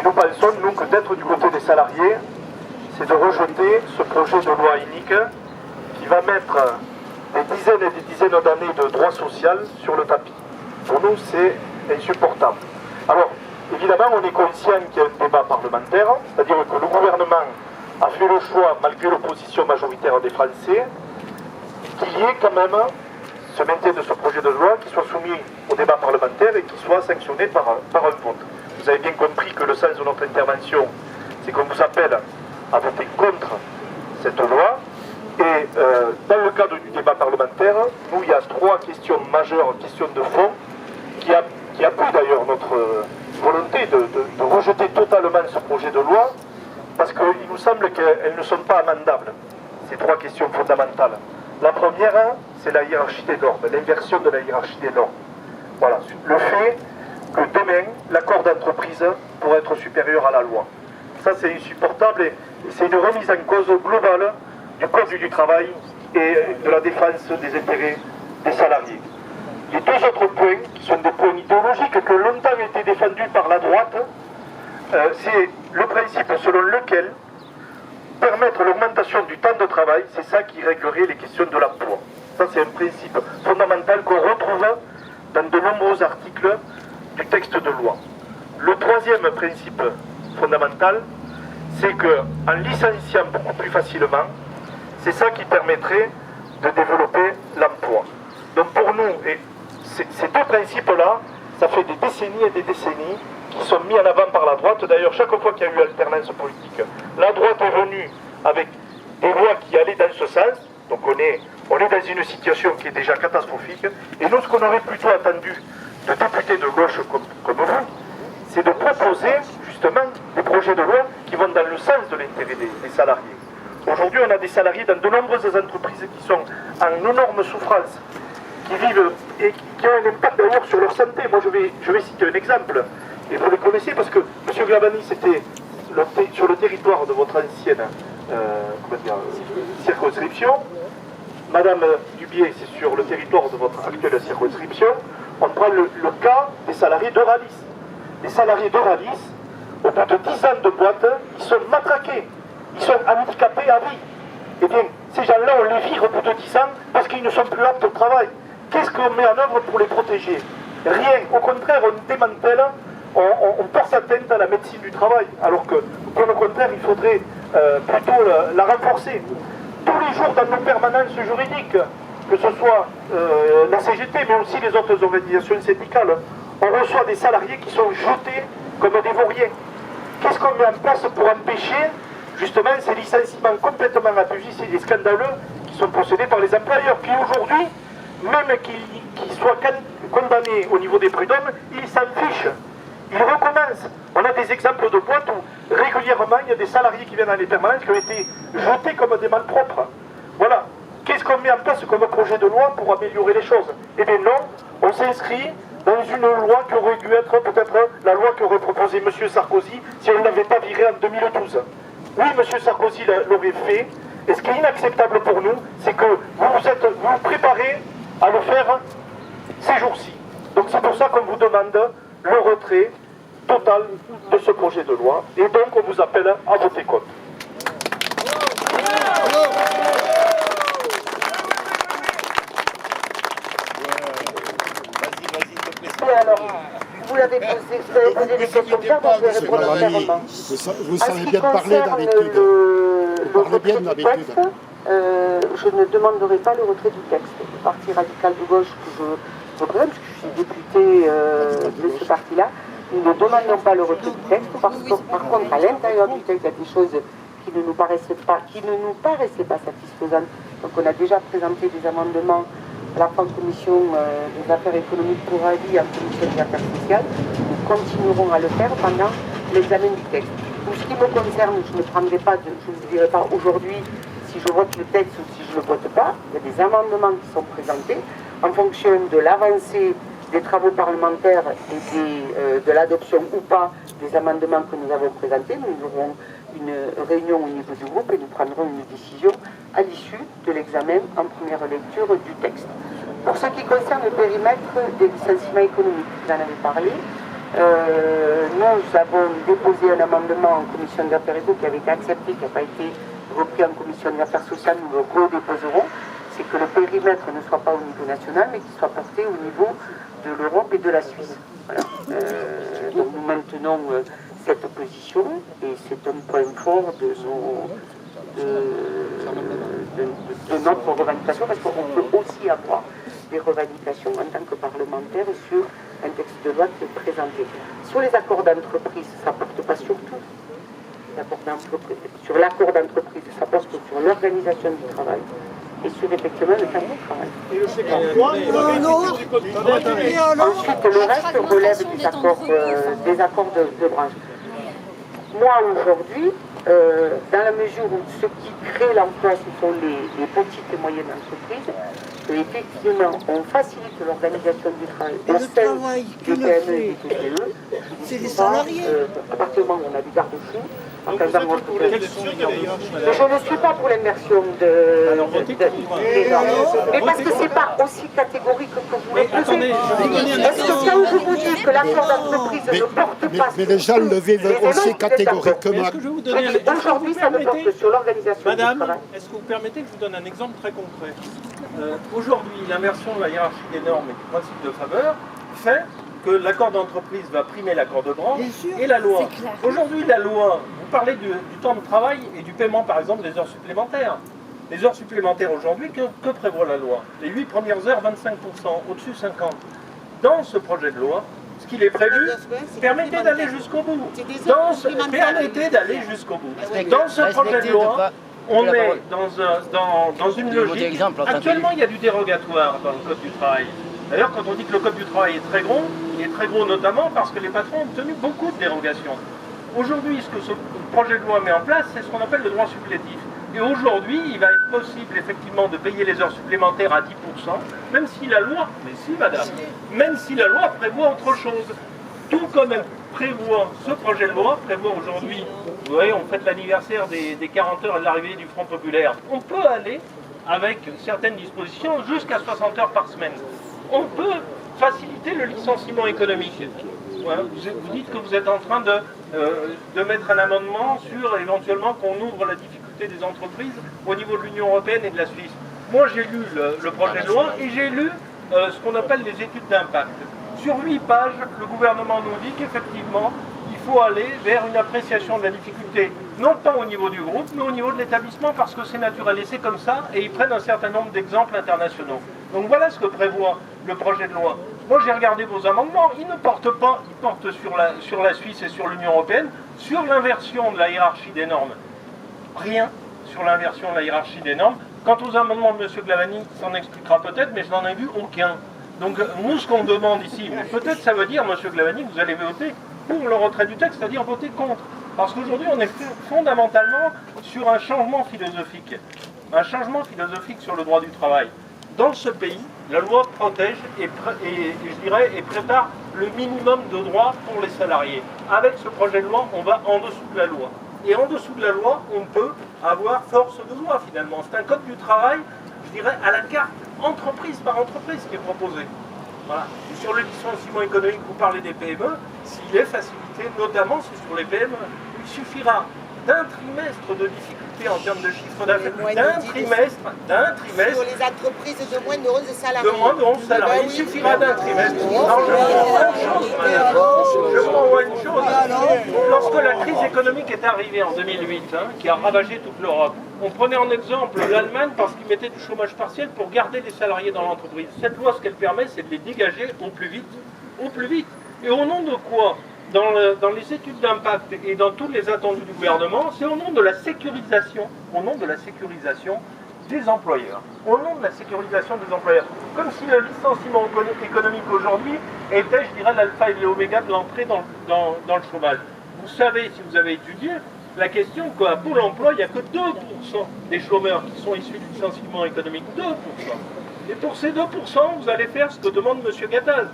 nous pensons, nous, que d'être du côté des salariés, c'est de rejeter ce projet de loi unique qui va mettre des dizaines et des dizaines d'années de droit social sur le tapis. Pour nous, c'est insupportable. Alors, évidemment, on est conscient qu'il y a un débat parlementaire, c'est-à-dire que le gouvernement a fait le choix, malgré l'opposition majoritaire des Français, qu'il y ait quand même ce maintien de ce projet de loi qui soit soumis au débat parlementaire et qui soit sanctionné par un vote. Vous avez bien compris que le sens de notre intervention, c'est qu'on vous appelle à voter contre cette loi. Et dans le cadre du débat parlementaire, nous, il y a trois questions majeures, questions de fond, qui appuient d'ailleurs notre volonté de rejeter totalement ce projet de loi, parce qu'il nous semble qu'elles ne sont pas amendables, ces trois questions fondamentales. La première, c'est la hiérarchie des normes, l'inversion de la hiérarchie des normes. Voilà, le fait que demain, l'accord d'entreprise pourrait être supérieur à la loi. Ça, c'est insupportable et c'est une remise en cause globale du Code du travail et de la défense des intérêts des salariés. Les deux autres points, qui sont des points idéologiques, qui ont longtemps été défendus par la droite, c'est le principe selon lequel permettre l'augmentation du temps de travail, c'est ça qui réglerait les questions de l'emploi. Ça, c'est un principe fondamental qu'on retrouve dans de nombreux articles du texte de loi. Le troisième principe fondamental, c'est qu'en licenciant beaucoup plus facilement, c'est ça qui permettrait de développer l'emploi. Donc pour nous, et ces deux principes-là, ça fait des décennies et des décennies qui sont mis en avant par la droite. D'ailleurs, chaque fois qu'il y a eu alternance politique, la droite est venue avec des lois qui allaient dans ce sens. Donc on est dans une situation qui est déjà catastrophique. Et nous, ce qu'on aurait plutôt attendu de députés de gauche comme vous, c'est de proposer justement des projets de loi qui vont dans le sens de l'intérêt des salariés. Aujourd'hui, on a des salariés dans de nombreuses entreprises qui sont en énorme souffrance, qui vivent et qui ont un impact d'ailleurs sur leur santé. Moi, je vais citer un exemple, et vous le connaissez parce que M. Glavani, c'était sur le territoire de votre ancienne circonscription. Madame Dubié, c'est sur le territoire de votre actuelle circonscription. On prend le cas des salariés d'Euralis. Les salariés d'Euralis, au bout de 10 ans de boîte, ils sont matraqués. Ils sont handicapés à vie. Eh bien, ces gens-là, on les vire au bout de 10 ans parce qu'ils ne sont plus aptes au travail. Qu'est-ce qu'on met en œuvre pour les protéger? Rien. Au contraire, on démantèle, on porte atteinte à la médecine du travail. Alors que, au contraire, il faudrait plutôt la renforcer. Tous les jours dans nos permanences juridiques, que ce soit la CGT, mais aussi les autres organisations syndicales, on reçoit des salariés qui sont jetés comme des vauriens. Qu'est-ce qu'on met en place pour empêcher justement ces licenciements complètement abusifs et scandaleux qui sont procédés par les employeurs, qui aujourd'hui, même qu'ils soient condamnés au niveau des prud'hommes, ils s'en fichent. Ils recommencent. On a des exemples de boîtes où régulièrement il y a des salariés qui viennent dans les permanences qui ont été jetés comme des malpropres. Voilà. Qu'est-ce qu'on met en place comme projet de loi pour améliorer les choses? Eh bien non, on s'inscrit dans une loi qui aurait dû être peut-être la loi qu'aurait proposé M. Sarkozy si on ne l'avait pas viré en 2012. Oui, M. Sarkozy l'aurait fait. Et ce qui est inacceptable pour nous, c'est que vous vous préparez à le faire ces jours-ci. Donc c'est pour ça qu'on vous demande le retrait total de ce projet de loi. Et donc on vous appelle à voter contre. Alors, vous l'avez posé, vous avez posé des questions comme ça, donc je vais répondre entièrement. Vous savez bien parler d'habitude. Vous parlez bien d'habitude. Je ne demanderai pas le retrait du texte. Le Parti radical de gauche que je représente, parce que je suis député de ce parti-là, nous ne demandons pas le retrait du texte, parce que par contre, à l'intérieur du texte, il y a des choses qui ne nous paraissaient pas satisfaisantes. Donc on a déjà présenté des amendements à la fin de commission des affaires économiques pour avis en commission des affaires sociales. Nous continuerons à le faire pendant l'examen du texte. Pour ce qui me concerne, je ne prendrai pas, je ne vous dirai pas aujourd'hui si je vote le texte ou si je ne le vote pas. Il y a des amendements qui sont présentés en fonction de l'avancée des travaux parlementaires et de l'adoption ou pas des amendements que nous avons présentés. Nous aurons une réunion au niveau du groupe et nous prendrons une décision à l'issue de l'examen en première lecture du texte. Pour ce qui concerne le périmètre des licenciements économiques, vous en avez parlé, Nous avons déposé un amendement en commission d'affaires éco qui avait été accepté, qui n'a pas été repris en commission d'affaires sociales, nous le redéposerons. C'est que le périmètre ne soit pas au niveau national, mais qu'il soit porté au niveau de l'Europe et de la Suisse. Voilà. Donc nous maintenons cette position et c'est un point fort de notre revendication, parce qu'on peut aussi avoir des revendications en tant que parlementaire sur un texte de loi qui est présenté. Sur les accords d'entreprise, ça ne porte pas sur tout. Sur l'accord d'entreprise, ça porte sur l'organisation du travail et sur effectivement le temps du travail. Ensuite, le reste relève des accords de branche. Moi, aujourd'hui, dans la mesure où ce qui crée l'emploi, ce sont les petites et moyennes entreprises, effectivement, on facilite l'organisation du travail au sein des PME et des TPE. C'est les salariés. À partir du moment où on a du garde-fou, je ne suis pas pour l'immersion des normes. Mais parce que c'est pas aussi catégorique que vous le posez. Est-ce que quand je vous dis que l'accord d'entreprise ne porte pas... Mais les gens le vivent aussi catégoriquement. Aujourd'hui, ça ne porte sur l'organisation du travail. Madame, est-ce que vous permettez que je vous donne un exemple très concret? Aujourd'hui, l'inversion de la hiérarchie des normes et du principe de faveur fait que l'accord d'entreprise va primer l'accord de branche et la loi. Aujourd'hui, la loi, vous parlez du temps de travail et du paiement, par exemple, des heures supplémentaires. Les heures supplémentaires aujourd'hui, que prévoit la loi? Les 8 premières heures, 25%, au-dessus 50%. Dans ce projet de loi, ce qu'il est prévu, permettez d'aller jusqu'au bout. Permettez d'aller jusqu'au bout. Dans ce projet de loi, on est dans une logique. Actuellement, il y a du dérogatoire dans le Code du travail. D'ailleurs, quand on dit que le Code du travail est très gros, il est très gros notamment parce que les patrons ont obtenu beaucoup de dérogations. Aujourd'hui, ce que ce projet de loi met en place, c'est ce qu'on appelle le droit supplétif. Et aujourd'hui, il va être possible effectivement de payer les heures supplémentaires à 10%, même si la loi, mais si madame, même si la loi prévoit autre chose. Tout comme elle prévoit, ce projet de loi prévoit aujourd'hui, vous voyez, on fête l'anniversaire des 40 heures et de l'arrivée du Front Populaire. On peut aller, avec certaines dispositions, jusqu'à 60 heures par semaine. On peut faciliter le licenciement économique. Voilà. Vous dites que vous êtes en train de mettre un amendement sur éventuellement qu'on ouvre la difficulté des entreprises au niveau de l'Union européenne et de la Suisse. Moi j'ai lu le projet de loi et j'ai lu ce qu'on appelle les études d'impact. Sur 8 pages, le gouvernement nous dit qu'effectivement, il faut aller vers une appréciation de la difficulté, non pas au niveau du groupe, mais au niveau de l'établissement, parce que c'est naturel et c'est comme ça, et ils prennent un certain nombre d'exemples internationaux. Donc voilà ce que prévoit le projet de loi. Moi j'ai regardé vos amendements, ils ne portent pas, ils portent sur la Suisse et sur l'Union européenne, sur l'inversion de la hiérarchie des normes. Rien sur l'inversion de la hiérarchie des normes. Quant aux amendements de M. Glavany, s'en expliquera peut-être, mais je n'en ai vu aucun. Donc nous ce qu'on demande ici, peut-être ça veut dire, M. Glavany, que vous allez voter pour le retrait du texte, c'est-à-dire voter contre. Parce qu'aujourd'hui on est fondamentalement sur un changement philosophique. Un changement philosophique sur le droit du travail. Dans ce pays, la loi protège et prépare le minimum de droits pour les salariés. Avec ce projet de loi, on va en dessous de la loi. Et en dessous de la loi, on peut avoir force de loi finalement. C'est un code du travail, je dirais, à la carte, entreprise par entreprise qui est proposé. Voilà. Et sur le licenciement économique, vous parlez des PME, s'il est facilité, notamment c'est sur les PME. Il suffira d'un trimestre de difficulté en termes de chiffre d'affaires, d'un trimestre. Sur les entreprises de moins de 11 salariés. De moins de 11 salariés, il suffira d'un trimestre. Alors je vous renvoie une chose. Lorsque la crise économique est arrivée en 2008, qui a ravagé toute l'Europe, on prenait en exemple l'Allemagne parce qu'ils mettaient du chômage partiel pour garder les salariés dans l'entreprise. Cette loi, ce qu'elle permet, c'est de les dégager au plus vite. Au plus vite. Et au nom de quoi ? Dans les études d'impact et dans tous les attendus du gouvernement, c'est au nom de la sécurisation, des employeurs. Au nom de la sécurisation des employeurs. Comme si le licenciement économique aujourd'hui était, je dirais, l'alpha et l'oméga de l'entrée dans le chômage. Vous savez, si vous avez étudié, la question qu'à Pôle emploi, il n'y a que 2% des chômeurs qui sont issus du licenciement économique. 2%. Et pour ces 2%, vous allez faire ce que demande M. Gattaz.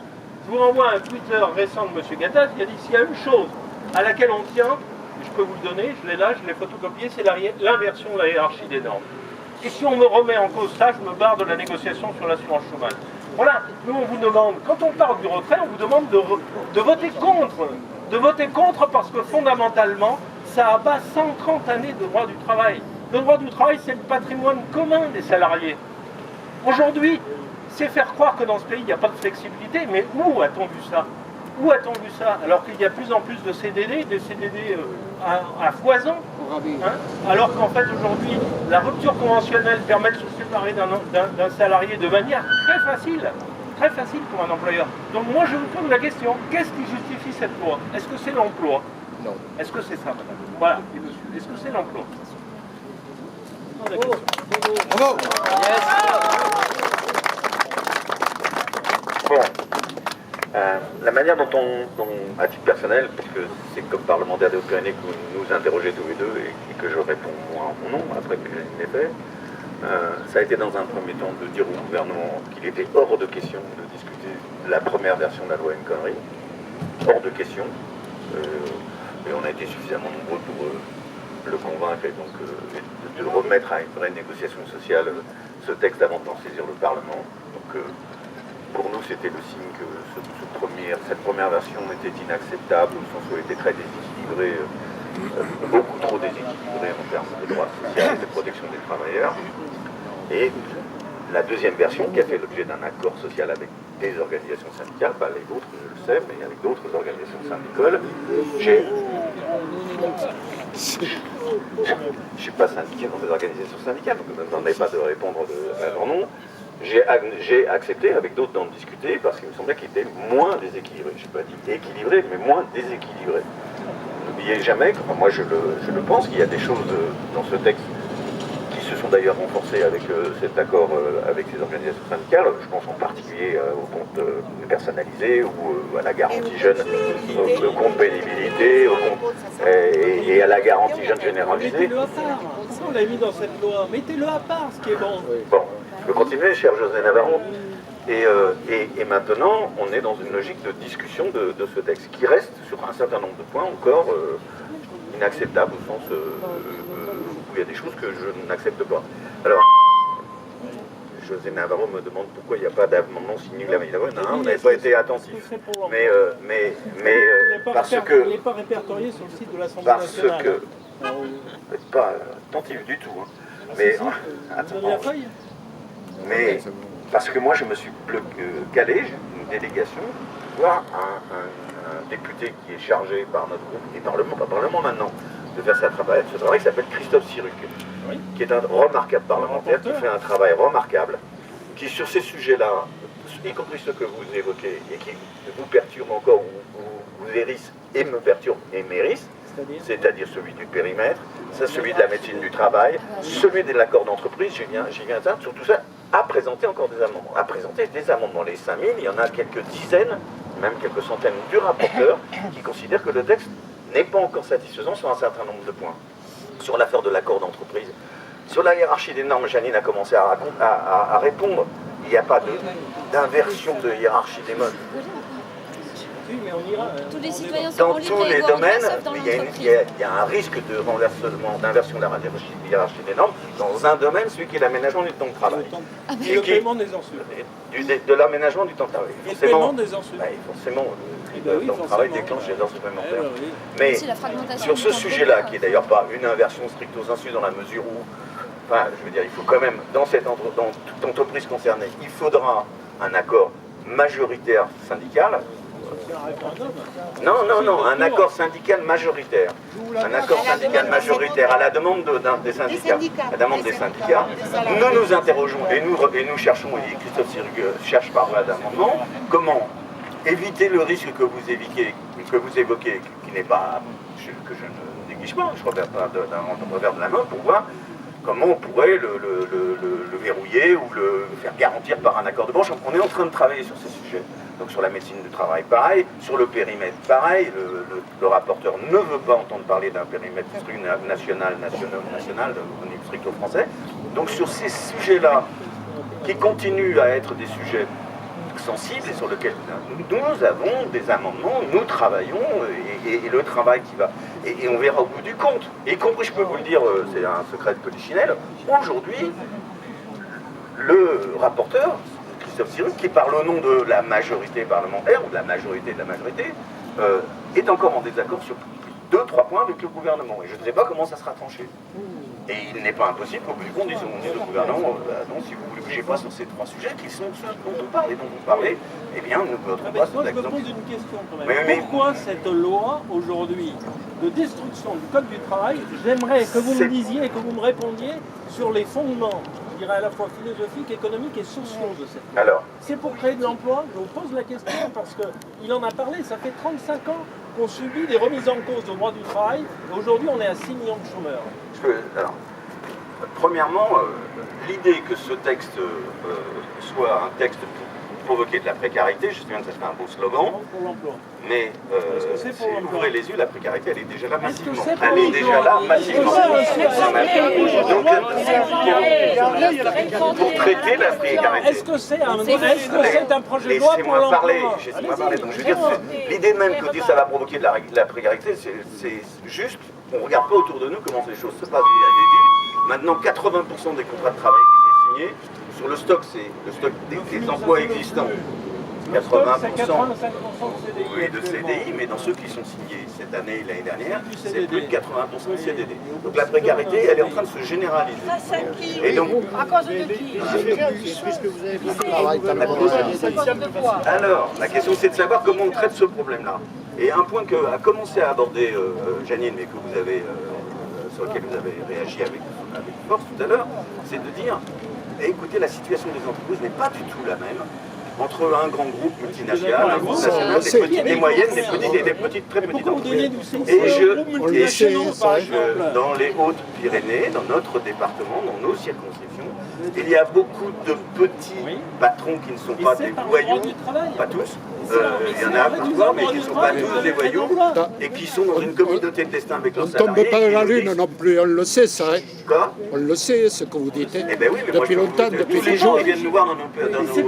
Je vous renvoie un Twitter récent de M. Gattaz qui a dit s'il y a une chose à laquelle on tient, je peux vous le donner, je l'ai là, je l'ai photocopié, c'est l'inversion de la hiérarchie des normes. Et si on me remet en cause ça, je me barre de la négociation sur l'assurance chômage. Voilà, nous on vous demande, quand on parle du retrait, on vous demande de voter contre. De voter contre parce que fondamentalement, ça abat 130 années de droit du travail. Le droit du travail, c'est le patrimoine commun des salariés. Aujourd'hui, c'est faire croire que dans ce pays, il n'y a pas de flexibilité, mais où a-t-on vu ça? Où a-t-on vu ça? Alors qu'il y a de plus en plus de CDD, des CDD à foison, hein, alors qu'en fait aujourd'hui, la rupture conventionnelle permet de se séparer d'un salarié de manière très facile pour un employeur. Donc moi je vous pose la question, qu'est-ce qui justifie cette loi? Est-ce que c'est l'emploi? Non. Est-ce que c'est ça, madame? Voilà, et monsieur, est-ce que c'est l'emploi? Bravo. Bon, la manière dont à titre personnel, puisque c'est comme parlementaire des Hautes-Pyrénées que vous nous interrogez tous les deux et que je réponds moi en mon nom, après que je l'ai fait, ça a été dans un premier temps de dire au gouvernement qu'il était hors de question de discuter la première version de la loi El Khomri, hors de question, et on a été suffisamment nombreux pour le convaincre et donc de le remettre à une vraie négociation sociale, ce texte avant d'en saisir le Parlement. Donc, pour nous, c'était le signe que cette première version était inacceptable, au sens où elle était très déséquilibrée, beaucoup trop déséquilibrée en termes de droits sociaux et de protection des travailleurs. Et la deuxième version, qui a fait l'objet d'un accord social avec des organisations syndicales, pas les autres, je le sais, mais avec d'autres organisations syndicales, je ne suis pas syndiqué dans des organisations syndicales, donc je ne m'en ai pas de répondre à leur nom. J'ai accepté avec d'autres d'en discuter parce qu'il me semblait qu'il était moins déséquilibré. Je n'ai pas dit équilibré, mais moins déséquilibré. N'oubliez jamais, moi je le pense, qu'il y a des choses dans ce texte qui se sont d'ailleurs renforcées avec cet accord avec ces organisations syndicales. Je pense en particulier au compte personnalisé ou à la garantie jeune, au compte pénibilité, et à la garantie jeune généralisée. Mettez-le à part. Pourquoi on l'a mis dans cette loi? Mettez-le à part, ce qui est bon. Bon. Je peux continuer, cher José Navarro. Et maintenant, on est dans une logique de discussion de ce texte qui reste, sur un certain nombre de points, encore inacceptable, au sens où il y a des choses que je n'accepte pas. Alors, José Navarro me demande pourquoi il n'y a pas d'amendement signé la main. Non, vous n'avez pas été attentif. Mais parce que... Il n'est pas répertorié sur le site de l'Assemblée nationale. Parce que... Vous n'êtes pas attentif du tout. Hein. Mais... Attends, mais parce que moi je me suis calé, j'ai une délégation, voir un député qui est chargé par notre groupe et par le Parlement maintenant de faire ce travail qui s'appelle Christophe Siruc, oui, qui est un remarquable parlementaire, qui fait un travail remarquable, qui sur ces sujets-là, y compris ceux que vous évoquez et qui vous perturbent encore, ou vous hérissent et me perturbent et m'hérissent, c'est-à-dire celui du périmètre, celui de la médecine du travail, celui de l'accord d'entreprise, j'y viens tard, sur tout ça, à présenter encore des amendements. À présenter des amendements. Les 5000, il y en a quelques dizaines, même quelques centaines du rapporteur, qui considèrent que le texte n'est pas encore satisfaisant sur un certain nombre de points. Sur l'affaire de l'accord d'entreprise, sur la hiérarchie des normes, Janine a commencé à répondre. Il n'y a pas d'inversion de hiérarchie des modes. Mais on ira, tous les citoyens dans tous les domaines, il y a un risque d'inversion de la hiérarchie des normes dans un domaine, celui qui est l'aménagement du temps de travail. Et le paiement des heures sup. De l'aménagement du temps de travail. Et le paiement des heures sup. Forcément, le temps de travail déclenche les heures supplémentaires. Oui. Mais sur ce sujet-là, qui n'est d'ailleurs pas une inversion stricto sensu dans la mesure où, enfin, je veux dire, il faut quand même, dans toute entreprise concernée, il faudra un accord majoritaire syndical. Non, un accord syndical majoritaire. Un accord syndical majoritaire à la demande des syndicats. À la demande des syndicats. Nous nous interrogeons et nous cherchons, et Christophe Siruc cherche par voie d'amendement, comment éviter le risque que vous évoquez, qui n'est pas, que je ne néglige pas, je reviens d'un revers de la main pour voir comment on pourrait le verrouiller ou le faire garantir par un accord de branche. On est en train de travailler sur ces sujets. Donc sur la médecine du travail, pareil. Sur le périmètre, pareil. Le rapporteur ne veut pas entendre parler d'un périmètre national au niveau stricto français. Donc sur ces sujets-là, qui continuent à être des sujets sensibles et sur lesquels nous avons des amendements, nous travaillons, et le travail qui va... Et on verra au bout du compte. Y compris, je peux vous le dire, c'est un secret de polichinelle, aujourd'hui, le rapporteur, Christophe Sirugue, qui parle au nom de la majorité parlementaire, ou de la majorité, est encore en désaccord sur 2-3 points avec le gouvernement. Et je ne sais pas comment ça sera tranché. Et il n'est pas impossible qu'au bout du compte, on dise au gouvernement, non, si vous ne bougez pas sur ces 3 sujets, qui sont ceux dont on parle et dont vous parlez, eh bien, nous ne voterons pas Moi, je me pose une question quand même. Pourquoi cette loi, aujourd'hui, de destruction du Code du travail, j'aimerais que vous me disiez et que vous me répondiez sur les fondements, je dirais à la fois philosophiques, économiques et sociaux de cette loi. Alors, c'est pour créer de l'emploi. Je vous pose la question parce qu'il en a parlé, ça fait 35 ans qu'on subit des remises en cause au droit du travail. Et aujourd'hui, on est à 6 millions de chômeurs. Alors, premièrement, l'idée que ce texte soit un texte pour provoquer de la précarité, je sais bien que ça fait un beau slogan, mais si vous ouvrez les yeux, la précarité, elle est déjà là massivement. Elle est déjà là massivement. Donc, pour traiter la précarité. Est-ce que c'est un projet de loi pour l'emploi? Laissez-moi parler. Donc, je veux dire, l'idée même que dire ça va provoquer de la précarité, c'est juste, on ne regarde pas autour de nous comment les choses se passent. Vous l'avez dit, maintenant 80% des contrats de travail qui sont signés, sur le stock, c'est le stock des emplois existants. 80%, oui, de CDI, mais dans ceux qui sont signés cette année et l'année dernière, c'est plus de 80% de CDD. Donc la précarité, elle est en train de se généraliser. Et donc, à cause de qui? Puisque vous avez fait alors, la question c'est de savoir comment on traite ce problème-là. Et un point qu'a commencé à aborder Janine, mais que vous avez, sur lequel vous avez réagi avec force tout à l'heure, c'est de dire, écoutez, la situation des entreprises n'est pas du tout la même entre un grand groupe multinational, un groupe national, des petites, des moyennes, des petites et des petites, très petites entreprises. Et dans les Hautes-Pyrénées, dans notre département, dans nos circonscriptions, il y a beaucoup de petits patrons qui ne sont pas des voyous, pas tous. Il y en a parfois, mais qui ne sont pas tous des voyous, et qui sont dans une communauté de destin avec leurs salariés. On ne tombe pas de la lune non plus, on le sait ça. Hein. Quoi? On le sait, ce que vous dites. Eh ben oui, mais depuis moi, longtemps, depuis tous les gens qui viennent nous voir dans nos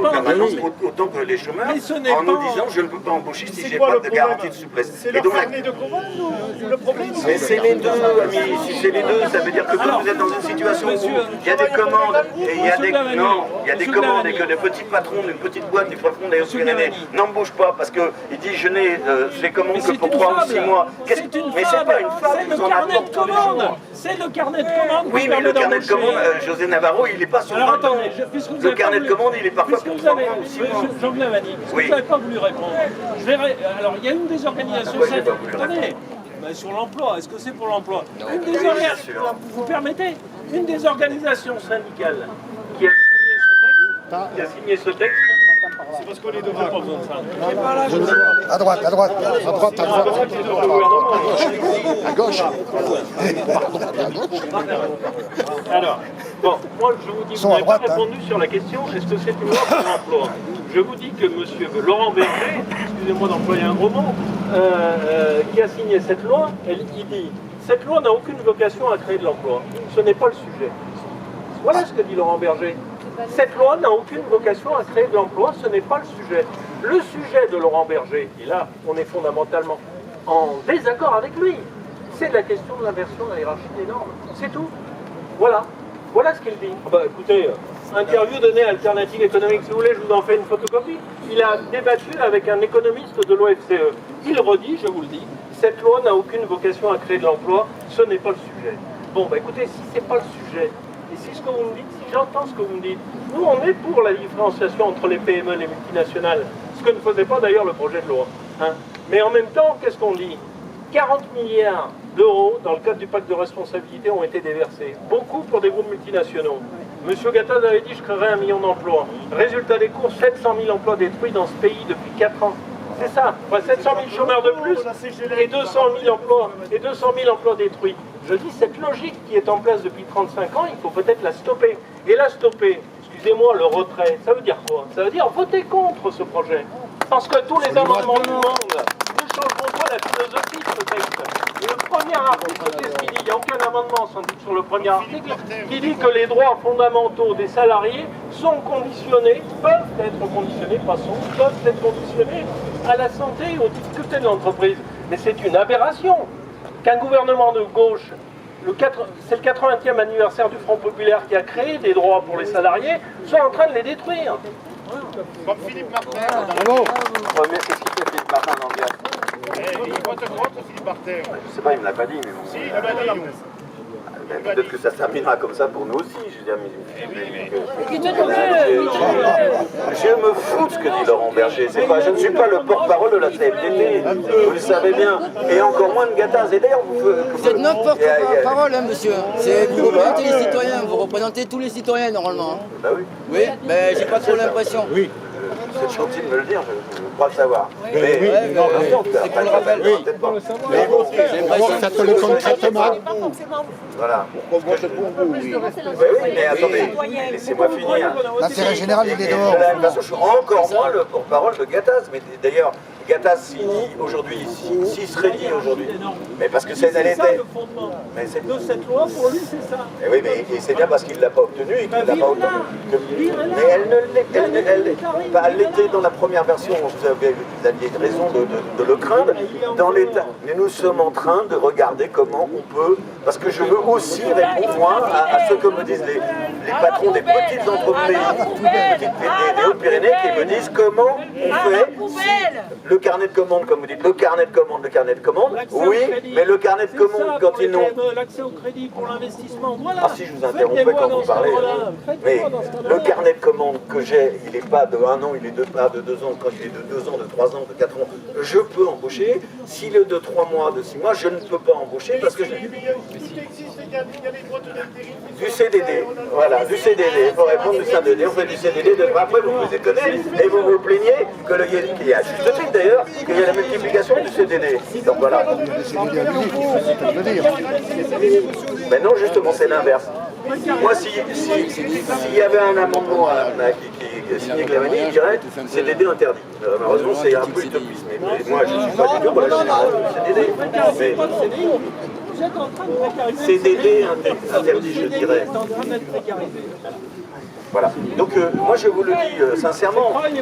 permanences, autant que les chômeurs, en nous disant je ne peux pas embaucher si j'ai pas de garantie de souplesse. C'est leur carnet de commandes le problème? Mais c'est les deux, amis. Si c'est les deux, ça veut dire que quand vous êtes dans une situation où il y a des commandes et il y a des commandes et que les petits patrons d'une petite boîte du patrons des Hautes-Pyrénées n'embauchent pas parce qu'il dit je n'ai les commandes que pour 3 ou 6 mois. Mais c'est pas une fable, c'est le carnet de commande. C'est le carnet de commande. Oui, mais le carnet de commande, José Navarro, il n'est pas sur 20 ans. Le carnet de commande, il est parfois pour 3 mois ou 6 mois. Jean-Claude Vanni, vous n'avez pas voulu répondre. Alors, il y a une des organisations syndicales. Attendez, sur l'emploi, est-ce que c'est pour l'emploi? Vous permettez, une des organisations syndicales qui a signé ce texte, c'est parce qu'on est devant. Pas besoin de ça. À droite. À gauche. Alors, bon, moi je vous dis, vous n'avez pas répondu sur la question, est-ce que c'est une loi pour l'emploi? Je vous dis que M. Laurent Berger, excusez-moi d'employer un gros mot, qui a signé cette loi, il dit « Cette loi n'a aucune vocation à créer de l'emploi. Ce n'est pas le sujet. » Voilà ce que dit Laurent Berger. Cette loi n'a aucune vocation à créer de l'emploi, ce n'est pas le sujet. Le sujet de Laurent Berger, et là on est fondamentalement en désaccord avec lui, c'est la question de l'inversion de la hiérarchie des normes. C'est tout. Voilà. Voilà ce qu'il dit. Écoutez, interview donnée à Alternative économique, si vous voulez, je vous en fais une photocopie. Il a débattu avec un économiste de l'OFCE. Il redit, je vous le dis, cette loi n'a aucune vocation à créer de l'emploi, ce n'est pas le sujet. Bon, écoutez, si c'est pas le sujet, et si ce que vous me dites, si j'entends ce que vous me dites, nous on est pour la différenciation entre les PME et les multinationales, ce que ne faisait pas d'ailleurs le projet de loi. Hein. Mais en même temps, qu'est-ce qu'on dit? 40 milliards d'euros dans le cadre du pacte de responsabilité ont été déversés. Beaucoup pour des groupes multinationaux. Monsieur Gattaz avait dit je créerai 1 million d'emplois. Résultat des courses, 700 000 emplois détruits dans ce pays depuis 4 ans. C'est ça, 700 000 chômeurs de plus et 200 000 emplois détruits. Je dis cette logique qui est en place depuis 35 ans, il faut peut-être la stopper. Et la stopper, excusez-moi, le retrait, ça veut dire quoi? Ça veut dire voter contre ce projet. Parce que tous les amendements du monde ne changeront pas la philosophie de ce texte. Et le premier article, qu'est-ce qu'il dit? Il n'y a aucun amendement sans doute sur le premier article qui dit que les droits fondamentaux des salariés sont conditionnés, peuvent être conditionnés, peuvent être conditionnés à la santé et aux difficultés de l'entreprise. Mais c'est une aberration qu'un gouvernement de gauche, c'est le 80e anniversaire du Front Populaire qui a créé des droits pour les salariés, soit en train de les détruire. Comme Philippe Martin. Bravo. Premier, qu'est-ce qu'il fait Philippe Martin dans le gars? Il vote contre Philippe Martin. Je sais pas, il me l'a pas dit, mais bon. Si, il l'a dit. Peut-être que ça se terminera comme ça pour nous aussi. Je veux dire, je me fous de ce que dit Laurent Berger. Je ne suis pas le porte-parole de la CFDT. Vous le savez bien. Et encore moins de Gattaz. Et d'ailleurs, vous êtes notre porte-parole, hein, monsieur. Vous représentez les citoyens. Vous représentez tous les citoyens, normalement. Bah oui. Oui, mais j'ai pas trop l'impression. Oui. C'est gentil de me le dire, je crois le savoir. Mais c'est qu'on le rappelle. Peut-être pas. Mais bon, ça te le concrètement. Voilà. Pourquoi vote pour vous? Oui, mais attendez, laissez-moi finir. L'intérêt général, il est dehors. Je suis encore moins le porte-parole de Gattaz. Mais d'ailleurs, Gattaz, aujourd'hui, s'il se rédit aujourd'hui, mais parce que c'est elle était. Mais c'est de cette loi, pour lui, c'est ça. Et oui, mais c'est bien parce qu'il ne l'a pas obtenu et qu'il ne l'a pas obtenu. Mais elle l'était dans la première version, vous aviez raison de le craindre. Dans l'état, mais nous sommes en train de regarder comment on peut, parce que je veux aussi répondre moi à ce que me disent les patrons des petites entreprises des Hautes-Pyrénées qui me disent comment on fait le carnet de commande, comme vous dites, le carnet de commande, oui, mais le carnet de commande quand ils n'ont... L'accès au crédit pour l'investissement, voilà. Ah si, je vous interrompais quand vous parlez. Mais le carnet de commande que j'ai, il n'est pas de 1 an, il est pas de 2 ans. Quand il est de 2 ans, de 3 ans, de 4 ans, je peux embaucher. S'il est de 3 mois, de 6 mois, je ne peux pas embaucher parce que je... Du CDD, voilà, du CDD. Il faut répondre du CDD. On fait du CDD. Après, vous vous étonnez et vous vous plaignez qu'il y a, juste titre d'ailleurs, qu'il y a la multiplication du CDD. Donc voilà. Mais non, justement, c'est l'inverse. Moi, s'il y avait un amendement qui signé Clavani, je dirais CDD interdit. Malheureusement, c'est un peu utopiste. Mais moi, je ne suis pas du tout pour la génération du CDD. Mais CDD interdit, je dirais. Voilà. Donc moi je vous le dis sincèrement, il y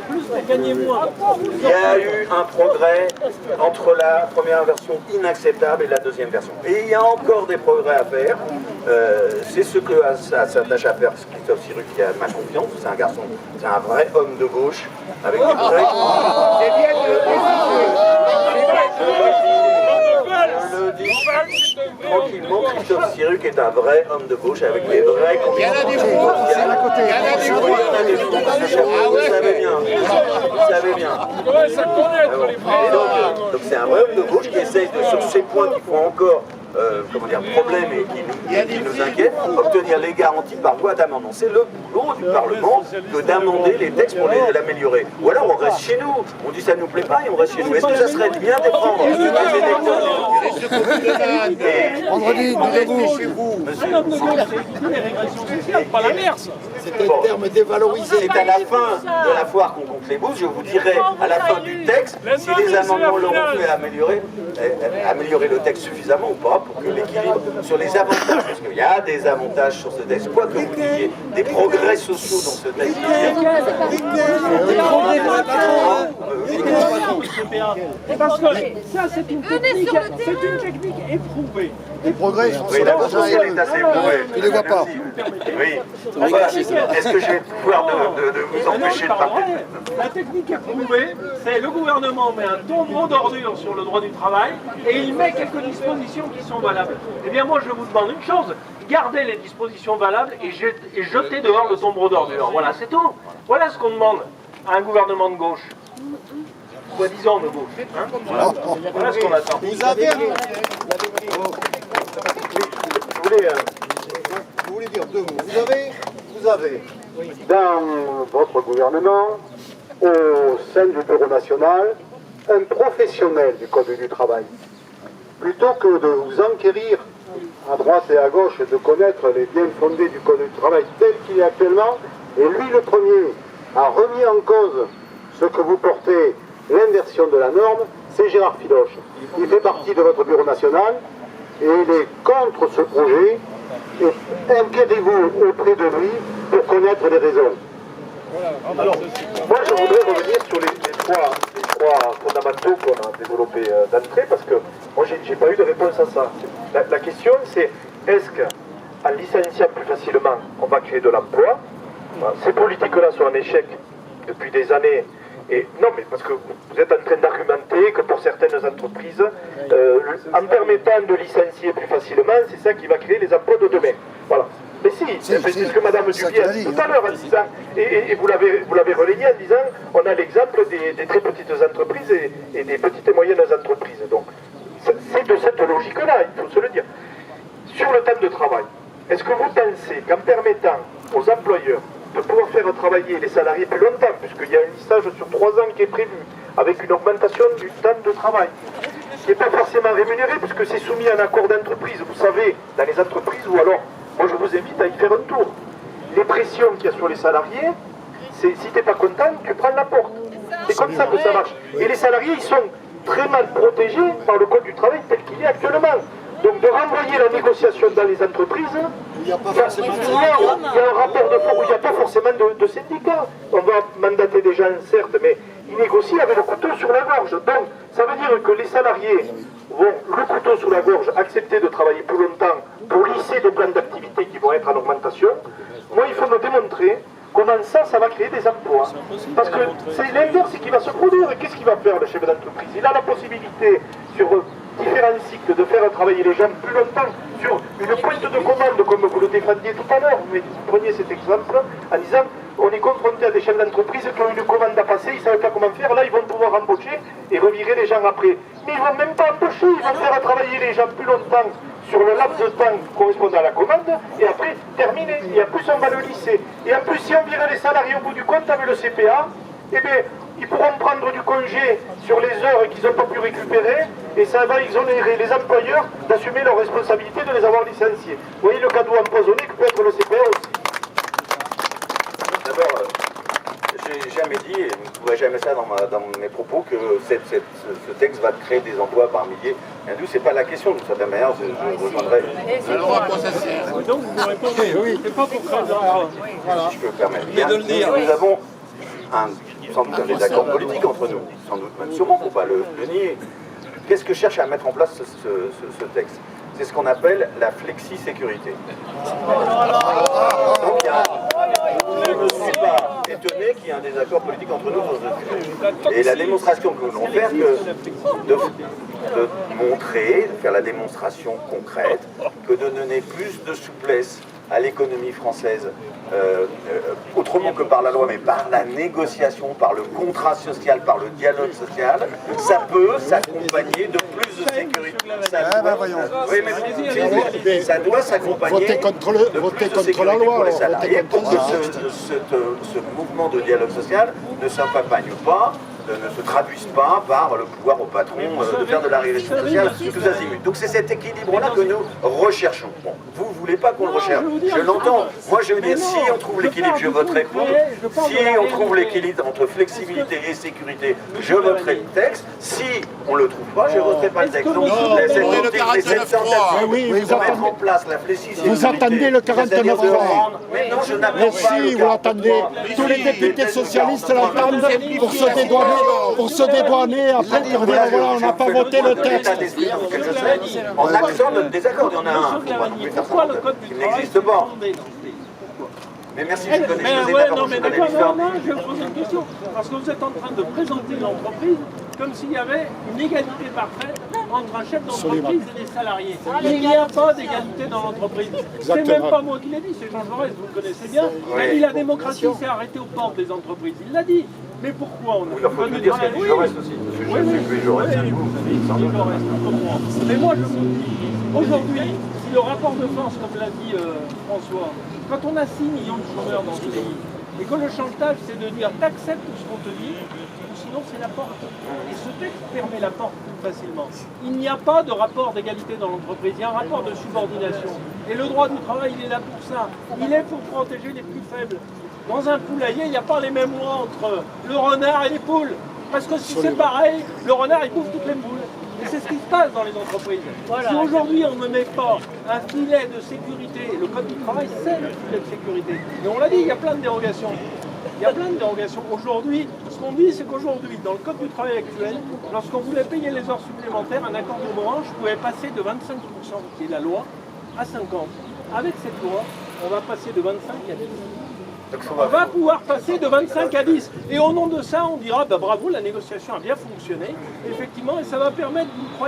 a eu un progrès entre la première version inacceptable et la deuxième version. Et il y a encore des progrès à faire. C'est ce que s'attache à faire Christophe Sirugue, qui a ma confiance. C'est un garçon, c'est un vrai homme de gauche avec des vrais... Je le dis tranquillement, Christophe Sirugue est un vrai homme de gauche avec des vrais convictions. Vous savez bien. Donc c'est un vrai homme de gauche qui essaye sur ces points qui font encore problème et qui nous inquiète, obtenir les garanties par voie d'amendement. C'est le boulot du Parlement que d'amender les textes pour l'améliorer. Ou alors on reste chez nous, on dit ça ne nous plaît pas et on reste chez nous. Est-ce que ça serait bien défendre les électeurs? Vendredi, nous chez vous. Pas la merde. C'est un terme dévalorisé. C'est à la fin de la foire qu'on compte les bouses, je vous dirai à la fin du texte si les amendements l'auront fait améliorer le texte suffisamment ou pas pour que l'équilibre sur les avantages, parce qu'il y a des avantages sur ce texte, quoi que vous disiez, des progrès sociaux dans ce texte. Parce que ça c'est une technique éprouvée. Les progrès sont Oui, la conscience est assez éprouvée. Tu ne les vois pas. Oui. Enfin, est-ce que je vais pouvoir de vous empêcher de parler? La technique éprouvée, c'est le gouvernement met un tombeau d'ordures sur le droit du travail et il met quelques dispositions qui sont valables. Eh bien moi je vous demande une chose, gardez les dispositions valables et jetez dehors le tombeau d'ordures. Voilà, c'est tout. Voilà ce qu'on demande à un gouvernement de gauche. Soi-disant de gauche. Hein, voilà ce qu'on attend. Vous avez... Vous voulez dire deux mots. Vous avez dans votre gouvernement, au sein du Bureau national, un professionnel du Code du travail. Plutôt que de vous enquérir à droite et à gauche et de connaître les biens fondés du Code du travail tel qu'il est actuellement, et lui le premier a remis en cause ce que vous portez, l'inversion de la norme, c'est Gérard Filoche. Il fait partie de votre Bureau national et il est contre ce projet. Et inquiétez-vous auprès de lui pour connaître les raisons. Alors, moi je voudrais revenir sur les trois fondamentaux qu'on a développés d'entrée, parce que moi j'ai pas eu de réponse à ça. La question c'est, est-ce qu'en licenciant plus facilement, on va créer de l'emploi? Ces politiques-là sont un échec depuis des années. Et non, mais parce que vous êtes en train d'argumenter que pour certaines entreprises, en permettant de licencier plus facilement, c'est ça qui va créer les emplois de demain. Voilà. Mais si, c'est ce que Mme Dubier a dit tout à l'heure en disant, et vous l'avez relayé en disant, on a l'exemple des très petites entreprises et des petites et moyennes entreprises. Donc, c'est de cette logique-là, il faut se le dire. Sur le temps de travail, est-ce que vous pensez qu'en permettant aux employeurs de pouvoir faire travailler les salariés plus longtemps, puisqu'il y a un lissage sur 3 ans qui est prévu, avec une augmentation du temps de travail, qui n'est pas forcément rémunéré, puisque c'est soumis à un accord d'entreprise, vous savez, dans les entreprises, ou alors, moi je vous invite à y faire un tour. Les pressions qu'il y a sur les salariés, c'est si tu n'es pas content, tu prends la porte. C'est comme ça que ça marche. Et les salariés, ils sont très mal protégés par le Code du travail tel qu'il est actuellement. Donc de renvoyer la négociation dans les entreprises, il y a un rapport de force où il n'y a pas forcément de syndicats. On va mandater des gens, certes, mais ils négocient avec le couteau sur la gorge. Donc ça veut dire que les salariés vont, le couteau sous la gorge, accepter de travailler plus longtemps pour lisser des plans d'activité qui vont être en augmentation. Moi, il faut me démontrer comment ça va créer des emplois. Parce que c'est l'inverse qui va se produire. Et qu'est-ce qu'il va faire, le chef d'entreprise? Il a la possibilité, sur différents cycles, de faire travailler les gens plus longtemps sur une pointe de commande, comme vous le défendiez tout à l'heure. Vous preniez cet exemple en disant on est confronté à des chefs d'entreprise qui ont une commande à passer, ils ne savent pas comment faire, là ils vont pouvoir embaucher et revirer les gens après. Mais ils ne vont même pas embaucher, ils vont faire travailler les gens plus longtemps sur le laps de temps correspondant à la commande, et après terminer. Et en plus on va le lisser. Et en plus si on virait les salariés au bout du compte avec le CPA, eh bien ils pourront prendre du congé sur les heures qu'ils n'ont pas pu récupérer, et ça va exonérer les employeurs d'assumer leur responsabilité de les avoir licenciés. Vous voyez le cadeau empoisonné que peut être le CPA aussi. D'abord, j'ai jamais dit, et vous ne trouverez jamais ça dans mes propos, que ce texte va créer des emplois par milliers. C'est pas la question, de certaine manière, je rejoindrai. Donc vous me répondez, oui. C'est pas pour créer des emplois. Si je peux me permettre. Nous avons sans doute un désaccord politique entre nous, sans doute même sûrement, il ne faut pas le nier. Qu'est-ce que cherche à mettre en place ce texte? C'est ce qu'on appelle la flexi-sécurité. Donc je ne suis pas étonné qu'il y ait un désaccord politique entre nous sur ce sujet. Et la démonstration que nous voulons faire, de montrer, de faire la démonstration concrète, que de donner plus de souplesse à l'économie française, autrement que par la loi, mais par la négociation, par le contrat social, par le dialogue social, ça peut s'accompagner de plus de sécurité. Ça doit s'accompagner de plus de sécurité pour les salariés, pour que ce mouvement de dialogue social ne s'accompagne pas, ne se traduisent pas par le pouvoir au patron de faire de la régulation sociale tous azimuts. Donc c'est cet équilibre-là que nous recherchons. Bon, vous ne voulez pas qu'on le recherche, je l'entends. Moi je veux dire, si on trouve l'équilibre, je voterai pour. Si on trouve l'équilibre entre flexibilité et sécurité, je voterai le texte. Si on ne le trouve pas, je ne voterai pas le texte. Donc cette tentative de mettre en place la flexibilité... Vous attendez le 49.3. Mais non, je n'attends pas. Mais si, vous l'attendez. Tous les députés socialistes l'attendent pour se dédouaner après dire voilà, on n'a pas voté le texte. En accent notre désaccord, il y en a un. Qui n'existe pas. Mais merci, je connais l'histoire. Non, je vais vous poser une question. Parce que vous êtes en train de présenter l'entreprise comme s'il y avait une égalité parfaite entre un chef d'entreprise et des salariés. Il n'y a pas d'égalité dans l'entreprise. C'est même pas moi qui l'ai dit, c'est Jean Jaurès, vous le connaissez bien. Il a dit la démocratie s'est arrêtée aux portes des entreprises. Il l'a dit. Mais pourquoi on a il faut le dire ce qu'a dit Jaurès aussi. Parce que je suis plus Jaurès. Mais moi je vous dis, aujourd'hui, si le rapport de force, comme l'a dit François, quand on a 6 millions de chômeurs dans ce pays, et que le chantage c'est de dire t'acceptes ce qu'on te dit, ou sinon c'est la porte. Et ce texte permet la porte plus facilement. Il n'y a pas de rapport d'égalité dans l'entreprise, il y a un rapport de subordination. Et le droit du travail, il est là pour ça. Il est pour protéger les plus faibles. Dans un poulailler, il n'y a pas les mêmes lois entre le renard et les poules. Parce que si c'est pareil, le renard il bouffe toutes les poules. Et c'est ce qui se passe dans les entreprises. Si aujourd'hui on ne met pas un filet de sécurité, le code du travail c'est le filet de sécurité. Et on l'a dit, il y a plein de dérogations. Il y a plein de dérogations. Aujourd'hui, ce qu'on dit, c'est qu'aujourd'hui, dans le code du travail actuel, lorsqu'on voulait payer les heures supplémentaires, un accord de branche pouvait passer de 25%, qui est la loi, à 50%. Avec cette loi, on va passer de 25 à 10%. On va pouvoir passer de 25 à 10. Et au nom de ça, on dira, bah, bravo, la négociation a bien fonctionné. Effectivement, et ça va permettre, vous croyez,